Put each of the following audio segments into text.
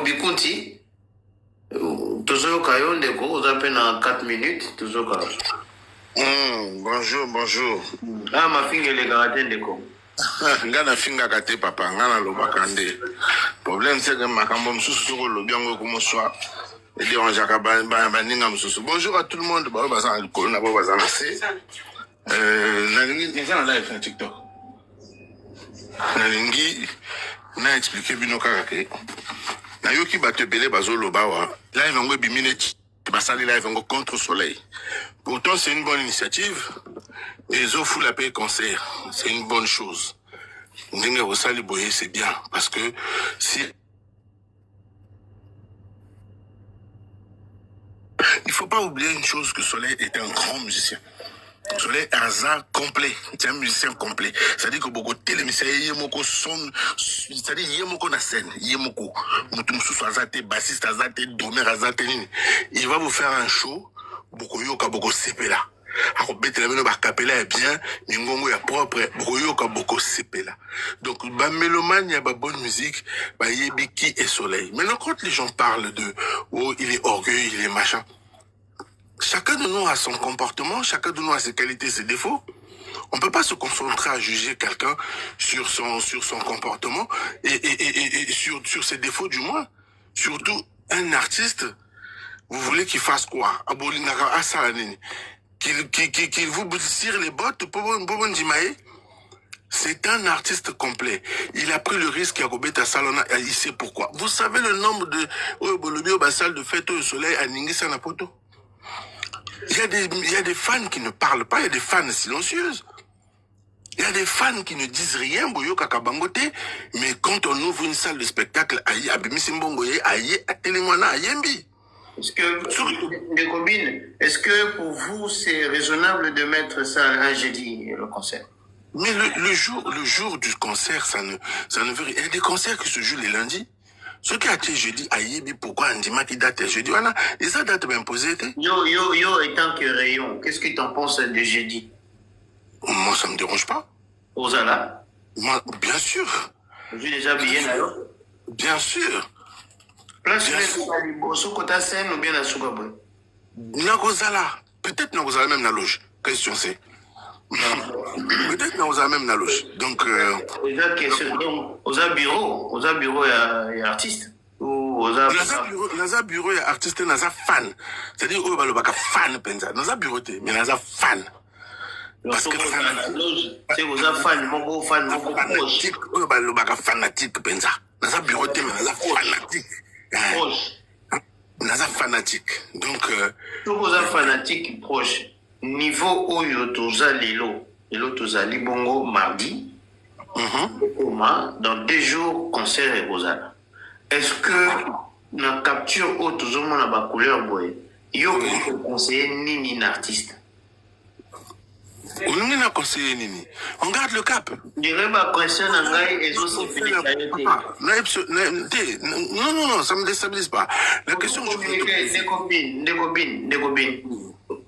Bikunti, toujours Kayo, Ndeko, vous appelez dans 4 minutes, toujours Kayo. Bonjour, bonjour. Ah, ma fille, elle est gardée, Ndeko. Ngana finga kate papa, ngana lobakande. Problème c'est que makambo msusu soko lobiango comme soir. Et dérangeaka baninga msusu. Bonjour à tout le monde. Ba baza alcool na ba baza na se. Nalingi na live na TikTok. Nalingi na expliquer bino kaka ke. Na yoki bato belé bazo lobawa. Live ngo bimineti. Basali live ngo contre soleil. Pourtant c'est une bonne initiative. Et ils offrent la paix concert. C'est une bonne chose. C'est bien. Parce que si... Il ne faut pas oublier une chose, que Soleil est un grand musicien. Soleil est un hasard complet. C'est un musicien complet. C'est-à-dire que beaucoup de télémusiciens, c'est-à-dire Yemoko na scène, Yemoko. Moutoumsou azate, bassiste azate, domer azate. Il va vous faire un show, beaucoup yoka, beaucoup sepela. Alors, capella est bien, Ningongo est propre, Broyoka boko sepela. Donc, mélomane, il y a bonne musique, Yebiki et Soleil. Maintenant, quand les gens parlent de, oh, il est orgueil, il est machin, chacun de nous a son comportement, chacun de nous a ses qualités, ses défauts. On peut pas se concentrer à juger quelqu'un sur son comportement et sur ses défauts du moins. Surtout, un artiste, vous voulez qu'il fasse quoi? Qu'il vous tire les bottes pour Ndimaye. C'est un artiste complet. Il a pris le risque à Robeta Salona et il sait pourquoi. Vous savez le nombre de salles de fête au soleil à Ningisa Napoto? Il y a des fans qui ne parlent pas, il y a des fans silencieuses. Il y a des fans qui ne disent rien, Boyo Kakabangote, mais quand on ouvre une salle de spectacle, aïe, Abimisimbongoye, aïe, Atelemwana, aïembi. Est-ce que pour vous, c'est raisonnable de mettre ça un jeudi, le concert? Mais le jour du concert, ça ne veut rien. Il y a des concerts qui se jouent les lundis. Ceux qui a été jeudi, aïe, pourquoi Ndima qui date jeudi? Voilà, et ça date bien posée. Yo, étant que rayon, qu'est-ce que tu en penses de jeudi? Moi, ça me dérange pas. Ozala? Moi, bien sûr. J'ai déjà bien alors? Bien sûr. Place sur côté scène ou bien la Soukaboy? Nagozala. Peut-être Nagozala même la loge. Question c'est. Peut-être Nagozala même la loge. Donc. Oza bureau et artiste. Naza bureau et artiste, naza fan. C'est-à-dire, oh, bah, le baka fan, penza. Naza bureau, mais naza fan. Parce que c'est Oza fan, mon beau fan, mon beau fanatique. Oh, bah, le baka fanatique, penza. Naza bureau, mais naza fanatique. Naza fanatique. Donc, Oza fanatique proche. Niveau Oyo Toza Lelo. Lelo Toza Libongo mardi. Dans 2 jours, concert et Rosala. Est-ce que la capture au tout le monde a ma couleur boy? Yo conseiller Nini artiste. On a conseillé Nini. On garde le cap. Je dirais ma conseil et aussi non, ça me déstabilise pas. La question des copines.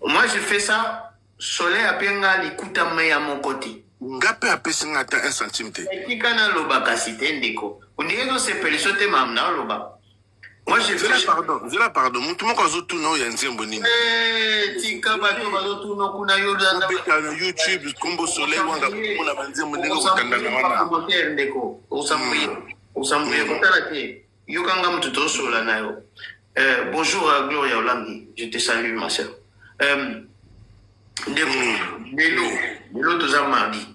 Moi je fais ça. Soleil a penga likuta mai à mon côté. Ngape a pessinga ta 1 centime. Qui kana loba kasite ndeko. On dirait que c'est pelisote mamna loba. Moi j'ai fait pardon. Tout le monde a tout non yanzem bonini. Tika bato bazo tout non kuna yo dans YouTube Combo Soleil wanga kuna banzem ndeko kutanda na wana. Ndeko. Osambuye kotala ke. Yo kanga mtuto sola nayo. Bonjour à Gloria Olangi. Je te salue ma sœur. Lelo toza mardi.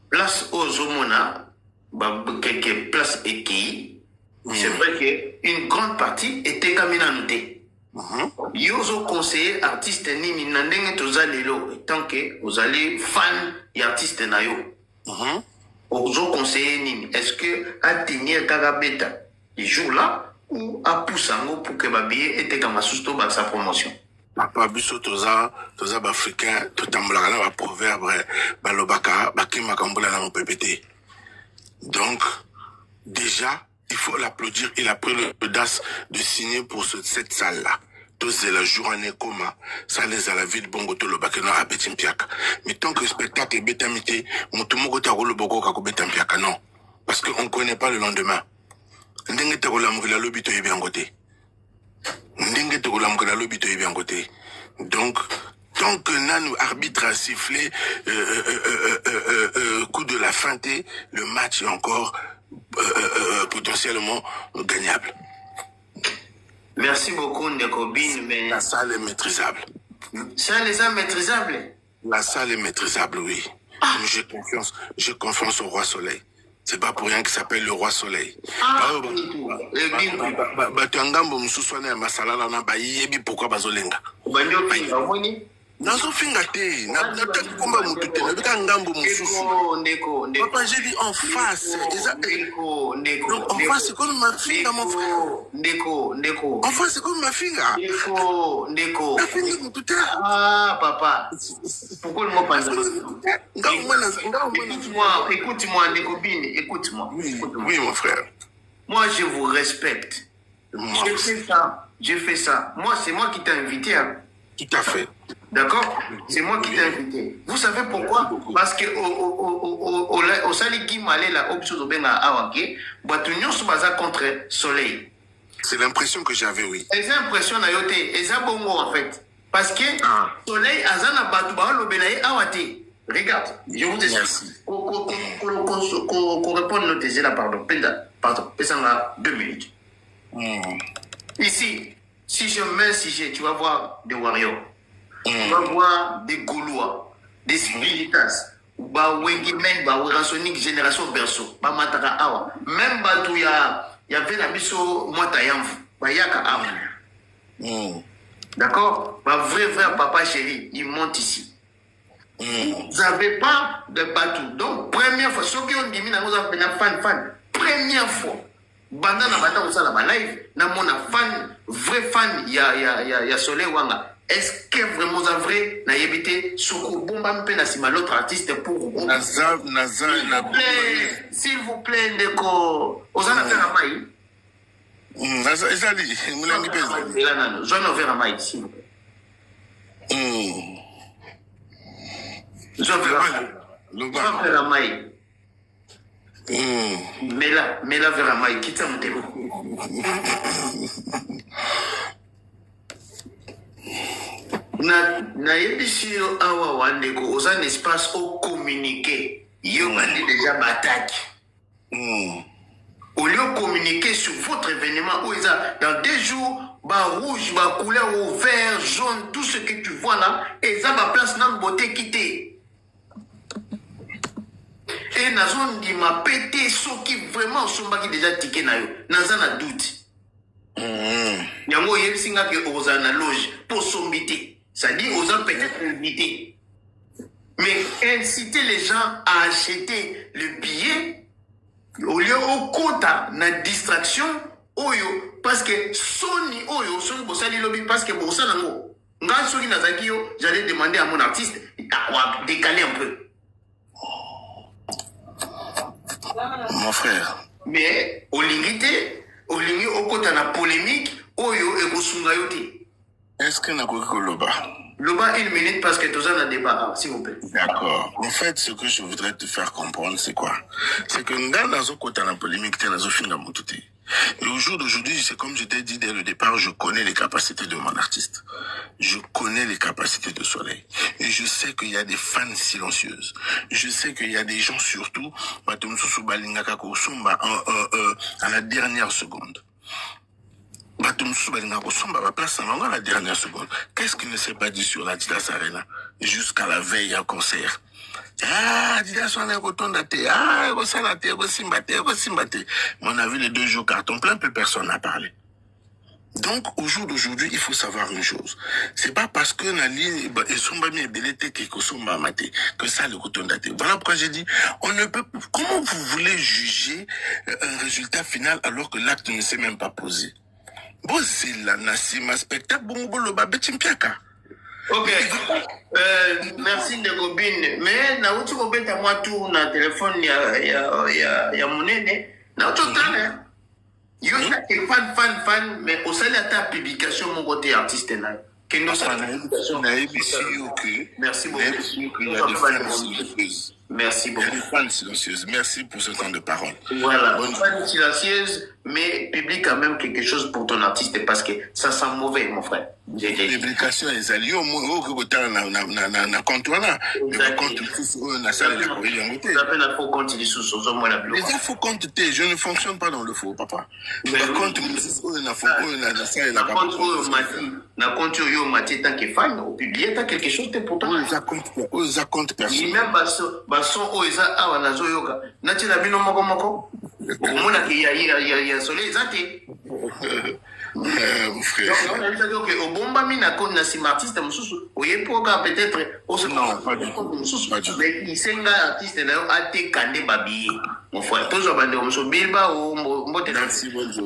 Place aux Zomona, quelques places équipées. C'est vrai qu'une grande partie était caminante. Yozo conseiller artiste Nini Nandenge toza lelo tant que vous allez fan et artiste nayo. Ozo conseiller Nini. Est-ce que à tenir Kagabeta les jours là ou à Poussango pour que Babié était comme susto sa promotion? Papa biso toza africain totambolaka na ba proverbe balobaka bakima kambola na PPT. Donc déjà il faut l'applaudir, il a pris l'audace de signer pour cette salle là. C'est la journée coma, ça les à la ville bongo to le bakeno a betimpiaka. Mais tant que le spectacle est bétamité, mutumoko ta rolo boko kako betimpiaka non, parce qu'on connaît pas le lendemain. ndenge te kolamukela lobi toyebi yango te. Ndenge te kolamukela lobi toyebi yango te. Donc tant que Nan arbitre a sifflé coup de la fin, le match est encore potentiellement gagnable. Merci beaucoup, Ndekobin. Mais la salle est maîtrisable. Ça, les a maîtrisables. La salle est maîtrisable, oui. J'ai confiance au Roi Soleil. C'est pas pour rien qu'il s'appelle le Roi Soleil. Pourquoi bazolenga? Nazo finga te, nataki komba mutu te, nabika ngambo mususu. Papa, j'ai dit en face. Donc en face, c'est comme ma finga, mon frère. En face, c'est comme ma finga. Ndeko. La finga mutu te. Ah, papa. Pourquoi le mot pas Écoute-moi, Ndekobin, écoute-moi. Oui, mon frère. Moi, je vous respecte. J'ai fait ça. Moi, c'est moi qui t'ai invité. Hein. Tout à fait. D'accord? C'est moi qui t'ai invité. Vous savez pourquoi? Parce que au sali qui m'allait la option de benga awake, batunyo subaza contre soleil. C'est l'impression que j'avais, oui. Et c'est l'impression na yote, et ça bongo en fait. Parce que soleil azana batu ba lo benaye awate. Regarde, je vous explique. Qu'on réponde nos thèses là, pardon. Pardon, pesanga 2 minutes. Ici, si je mets un sujet, tu vas voir des warriors. Tu vas voir des Gaulois, des Spiritas, ba Wengimen, ba Werasonic, génération berceau, ba Mataka Awa. Même Batou, il y avait la biso Moitayamf, ba Yaka Awa. D'accord? Ba vrai papa chéri, il monte ici. Vous n'avez pas de Batou. Donc, première fois, ceux qui ont dit, nous avons fan. Première fois, Bandana Bata ou Salama live, na mon vrai fan, il y a Soleil Wanga. Est-ce que vraiment vous avez na yebité Soko Bomba mpe na sima l'autre artiste pour s'il vous plaît Ndeko Ozana faire Amaï Naza ezali mulangi pesa Zone vers Amaï s'il vous plaît Zone vers Amaï Mela vers Amaï quitte mon téléphone. Na yebisi yo awa wandeko oza un espace au communiquer yo bandi déjà bataki au lieu de communiquer sur votre événement où dans 2 jours ba rouge ba couleur au vert jaune tout ce que tu vois là et ça ba place nan beauté quitter et na zone di ma pété so qui vraiment sombaki déjà ticket na yo naza na doute yango yebisinga ke oza na loge pour sombité. Ça dit aux gens peut-être inviter. Mais inciter les gens à acheter le billet au lieu au quota, na distraction, oyo, parce que Sony oyo, Sony Bossali Lobby, parce que Bossali Nango, Ngan Sony Nazakio, j'allais demander à mon artiste à décaler un peu. Mon frère. Mais, au limité, au quota, na polémique, oyo, et Bosungayote. Est-ce que n'a pas Loba? Loba, 1 minute parce que tout ça n'a débat, s'il vous plaît. D'accord. En fait, ce que je voudrais te faire comprendre, c'est quoi? C'est que dans la côté la polémique, dans la fin et au jour d'aujourd'hui, c'est comme je t'ai dit dès le départ, je connais les capacités de mon artiste. Je connais les capacités de Soleil. Et je sais qu'il y a des fans silencieuses. Je sais qu'il y a des gens surtout, à la dernière seconde. À la dernière seconde. Qu'est-ce qu'il ne s'est pas dit sur la Didas Arena jusqu'à la veille à concert? Ah, Didas on est content d'athée. Ah, on a vu les 2 jours carton plein, plus personne n'a parlé. Donc, au jour d'aujourd'hui, il faut savoir une chose. C'est pas parce que la ligne que ça le coton daté. Voilà pourquoi j'ai dit, on ne peut, comment vous voulez juger un résultat final alors que l'acte ne s'est même pas posé? Bon, c'est la Nassima spectacle, bon, le babé Chimpiaka. Ok. Merci de Gobin. Mais, na outu Gobin, à moi, tout, na téléphone, il y a mon aîné. Na outu temps, il y a des fan, mais au sein de ta publication, mon côté artiste, merci beaucoup. Merci beaucoup. Il y a des fans silencieuses. Merci pour ce temps de parole. Voilà. Fans silencieuses, mais publie quand même quelque chose pour ton artiste parce que ça sent mauvais, mon frère. Publication est allée au moins au côté na compte là, mais compte na salle de courrier en côté. Ça fait un faux compte sous moi la les faux compte je ne fonctionne pas dans le faux, papa. Mais compte na faux na salle la compte na compte yo mati tant que fan au publier tant quelque chose de pourtant. Aux compte personnel. Même bason o eza awa na zoyoka. Na tina bino moko. Omona ki ya soleil zati. Mon frère. Donc, on a dit que au bomba mina na si artiste mususu oyepoka peut-être au non pas du tout. Mais il senga artiste na ate kande babi. Mon frère, tous abande mususu bilba o mbote. Merci bonjour.